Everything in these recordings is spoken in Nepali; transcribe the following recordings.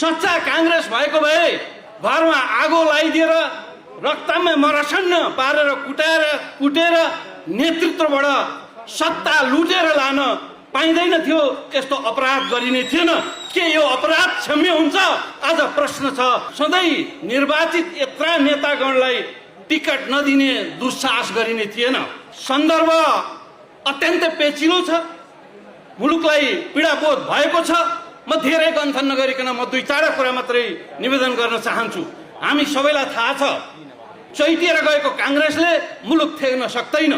सच्चा कांग्रेस भएको भए घरमा आगो लगाइदिएर रक्तमै मरसन्न पारेर कुटेर नेतृत्वबाट सत्ता लुटेर लान पाइँदैन थियो। यस्तो अपराध गरिने थिएन। के यो अपराध क्षम्य हुन्छ? आज प्रश्न छ। सधैँ निर्वाचित यत्रा नेतागणलाई टिकट नदिने दुस्साहस गरिने थिएन। सन्दर्भ अत्यन्तै पेचिलो छ। मुलुकलाई पीडाबोध भएको छ। म धेरै गन्थन नगरिकन म दुई चारवटा कुरा मात्रै निवेदन गर्न चाहन्छु। हामी सबैलाई थाहा छ, चैतिएर गएको काङ्ग्रेसले मुलुक थेग्न सक्दैन।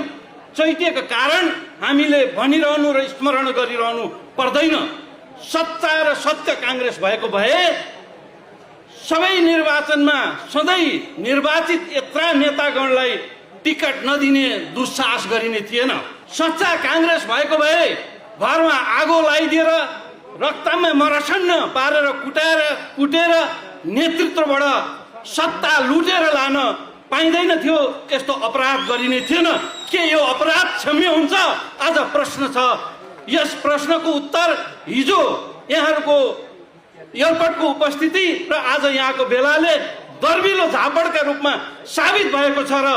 चैतिएको कारण हामीले भनिरहनु र स्मरण गरिरहनु पर्दैन। सच्चा र सत्य काङ्ग्रेस भएको भए सबै निर्वाचनमा सधैँ निर्वाचित यत्रा नेतागणलाई टिकट नदिने दुस्साहस गरिने थिएन। सच्चा काङ्ग्रेस भएको भए घरमा आगो लगाइदिएर रक्तमै मरसन्न पारेर कुटेर नेतृत्वबाट सत्ता लुटेर लान पाइँदैन थियो। यस्तो अपराध गरिने थिएन। के यो अपराध क्षम्य हुन्छ? आज प्रश्न छ। यस प्रश्नको उत्तर हिजो यहाँहरूको एयरपोर्टको उपस्थिति र आज यहाँको बेलाले दर्बिलो झापडका रूपमा साबित भएको छ र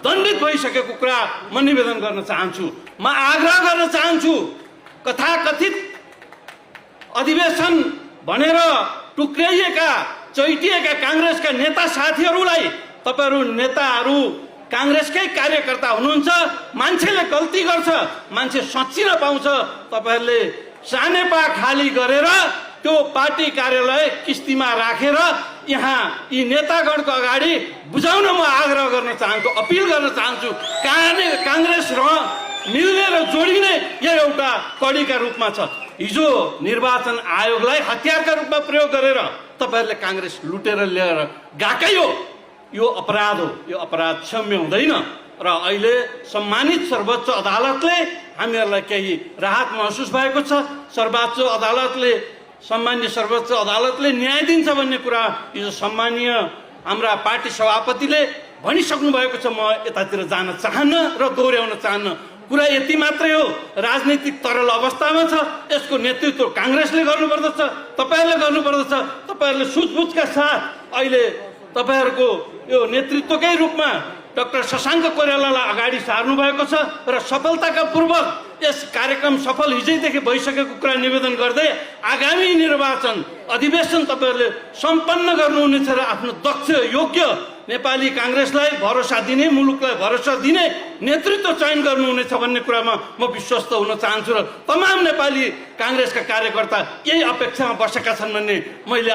दण्डित भइसकेको कुरा म निवेदन गर्न चाहन्छु। म आग्रह गर्न चाहन्छु, कथाकथित अधिवेशन भनेर टुक्र्याइएका चैटिएका काङ्ग्रेसका नेता साथीहरूलाई तपाईहरू नेताहरू काङ्ग्रेसकै कार्यकर्ता हुनुहुन्छ। मान्छेले गल्ती गर्छ, मान्छे सच्चिन पाउँछ। तपाईहरूले सानेपा खाली गरेर त्यो पार्टी कार्यालय किस्तीमा राखेर यहाँ यी नेतागणको अगाडि बुझाउन म आग्रह गर्न चाहन्छु, अपिल गर्न चाहन्छु। काङ्ग्रेस मिल्ने र जोडिने यो एउटा कडीका रूपमा छ। हिजो निर्वाचन आयोगलाई हतियारका रूपमा प्रयोग गरेर तपाईहरूले काङ्ग्रेस लुटेर ल्याएर गएकै हो। यो अपराध हो। यो अपराध क्षम्य हुँदैन। र अहिले सम्मानित सर्वोच्च अदालतले हामीहरूलाई केही राहत महसुस भएको छ। सम्मान्य सर्वोच्च अदालतले न्याय दिन्छ भन्ने कुरा हिजो सम्मानीय हाम्रा पार्टी सभापतिले भनिसक्नु भएको छ। म यतातिर जान चाहन्न र दोहोऱ्याउन चाहन्न। कुरा यति मात्रै हो, राजनीतिक तरल अवस्थामा छ। यसको नेतृत्व काङ्ग्रेसले गर्नुपर्दछ, तपाईँहरूले गर्नुपर्दछ। तपाईँहरूले सुझबुझका साथ अहिले तपाईँहरूको यो नेतृत्वकै रूपमा डाक्टर शशाङ्क कोइरालालाई अगाडि सार्नु भएको छ र सफलताका पूर्वक यस कार्यक्रम सफल हिजैदेखि भइसकेको कुरा निवेदन गर्दै आगामी निर्वाचन अधिवेशन तपाईँहरूले सम्पन्न गर्नुहुनेछ र आफ्नो दक्ष योग्य नेपाली काङ्ग्रेसलाई भरोसा दिने, मुलुकलाई भरोसा दिने नेतृत्व चयन गर्नुहुनेछ भन्ने कुरामा म विश्वस्त हुन चाहन्छु र तमाम नेपाली काङ्ग्रेसका कार्यकर्ता यही अपेक्षामा बसेका छन् भन्ने मैले